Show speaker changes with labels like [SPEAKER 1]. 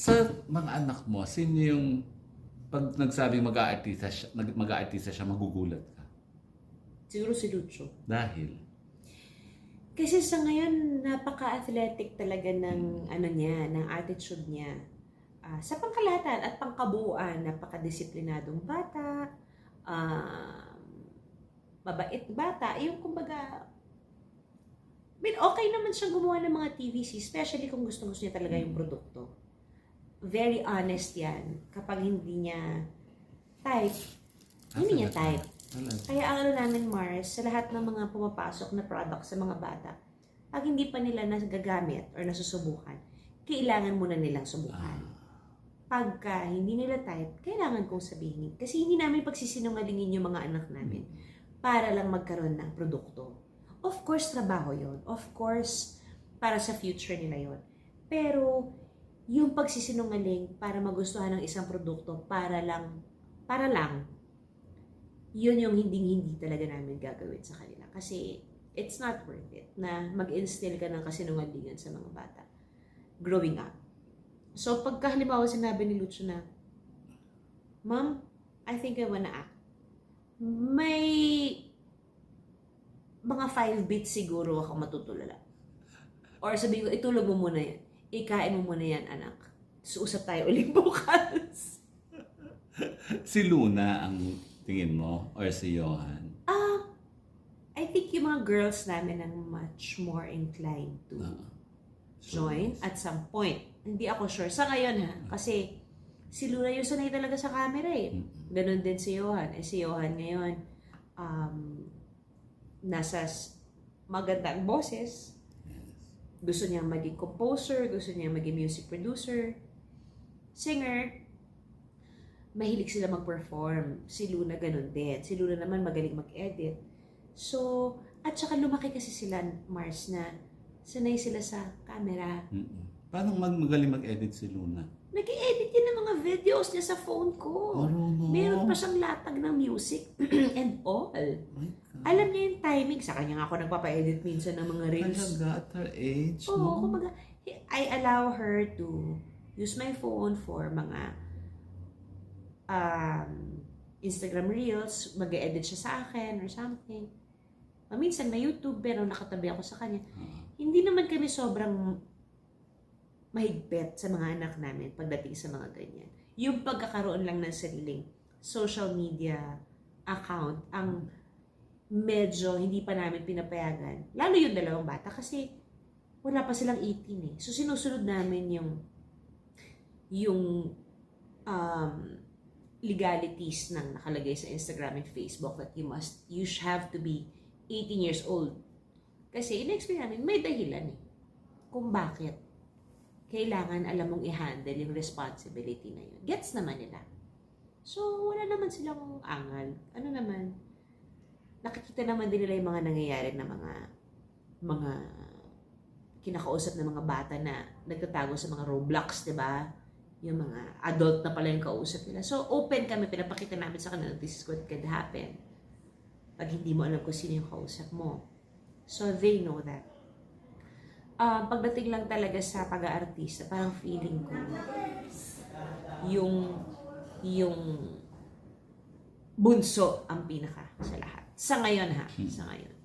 [SPEAKER 1] Sa mga anak mo, sino yung pag nagsabing mag-aartista siya, magugulat ka?
[SPEAKER 2] Siguro si Lucho.
[SPEAKER 1] Dahil?
[SPEAKER 2] Kasi sa ngayon, napaka-athletic talaga ng ano niya, ng attitude niya. Sa pangkalahatan at pangkabuuan, napaka-disiplinadong bata, mabait bata, yung kumbaga, okay naman siyang gumawa ng mga TVC, especially kung gusto-gusto niya talaga yung produkto. Very honest yan. Kapag hindi niya type, hindi niya type. Kaya ang ano namin, Mars, sa lahat ng mga pumapasok na product sa mga bata, pag hindi pa nila nagagamit or nasusubukan, kailangan muna nilang subukan. Pagka hindi nila type, kailangan kong sabihin. Kasi hindi namin pagsisinungalingin yung mga anak namin para lang magkaroon ng produkto. Of course, trabaho yon. Of course, para sa future nila yon. Pero, yung pagsisinungaling para magustuhan ng isang produkto para lang, yun yung hindi talaga namin gagawin sa kanila. Kasi, it's not worth it na mag-instill ka ng kasinungalingan sa mga bata growing up. So, pagka halimbawa sinabi ni Lucho na, Mom, I think I wanna act. May mga 5 beats siguro ako matutulala. Or sabihin ko, itulog mo muna yan. Ikain mo muna yan, anak. So, usap tayo ulit bukas.
[SPEAKER 1] Si Luna ang tingin mo? Or si Johan?
[SPEAKER 2] I think yung mga girls namin ang much more inclined to join at some point. Hindi ako sure. Sa ngayon ha, kasi si Luna yung sanay talaga sa camera eh. Ganon din si Johan. Si Johan ngayon, nasa magandang boses. Gusto niyang maging composer, gusto niyang maging music producer, singer. Mahilig sila mag-perform. Si Luna ganun din. Si Luna naman magaling mag-edit. So, at saka lumaki kasi sila, Mars, na sanay sila sa camera.
[SPEAKER 1] Paano magaling mag-edit si Luna?
[SPEAKER 2] Nag-i-edit yun ng mga videos niya sa phone ko. Meron pa siyang latag ng music and all. Alam niya yung timing. Sa kanya nga ako nagpapa-edit minsan ng mga reels.
[SPEAKER 1] Talaga at her age,
[SPEAKER 2] Oo,
[SPEAKER 1] no?
[SPEAKER 2] kumbaga, I allow her to use my phone for mga Instagram reels, mag-edit siya sa akin or something. Minsan may YouTube, pero nakatabi ako sa kanya. Hindi naman kami sobrang mahigpit sa mga anak namin pagdating sa mga ganyan. Yung pagkakaroon lang ng sariling social media account ang medyo hindi pa namin pinapayagan. Lalo yung dalawang bata kasi wala pa silang 18 eh. So sinusunod namin yung legalities ng nakalagay sa Instagram and Facebook that you have to be 18 years old. Kasi in-explain namin, may dahilan eh. Kung bakit kailangan alam mong i-handle yung responsibility na yun. Gets naman nila. So, wala naman silang angal. Ano naman, nakikita naman din nila yung mga nangyayari na mga kinakausap na mga bata na nagtatago sa mga Roblox, diba? Yung mga adult na pala yung kausap nila. So, open kami, pinapakita namin sa kanila, this is what could happen. Pag hindi mo alam kung sino yung kausap mo. So, they know that. Pagdating lang talaga sa pag-aartista, parang feeling ko, yung bunso ang pinaka sa lahat. Sa ngayon ha, sa ngayon.